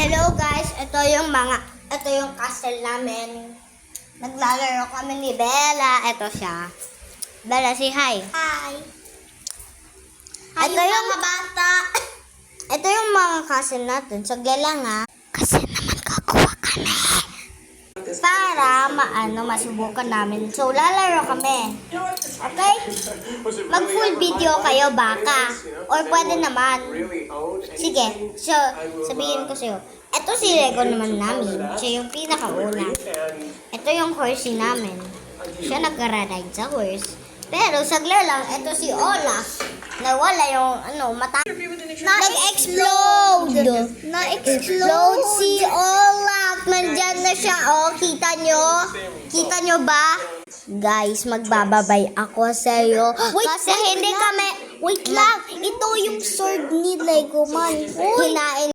Hello guys, ito yung castle namin. Naglalaro kami ni Bella. Ito siya. Bella, say hi. Hi. Ito yung mga bata. Ito yung mga castle natin. Saglit lang ha. Kasi naman kakuha kami. Para masubukan namin. So, lalaro kami. Okay? Mag-full video kayo baka. Or pwede naman. Sige. So, sabihin ko sa'yo. Ito si Lego naman namin. Siya yung pinakauna. Ito yung horsey namin. Siya nag-ride sa horse. Pero saglit lang, ito si Olaf. Nawala yung mata. Na-explode! Na-explode si Olaf. Nandyan na siya. Oh, kita nyo? Kita nyo ba? Guys, magbababay ako sa'yo. Kasi hindi kami... Wait lang! Ito yung sword ni Lego man. Hinain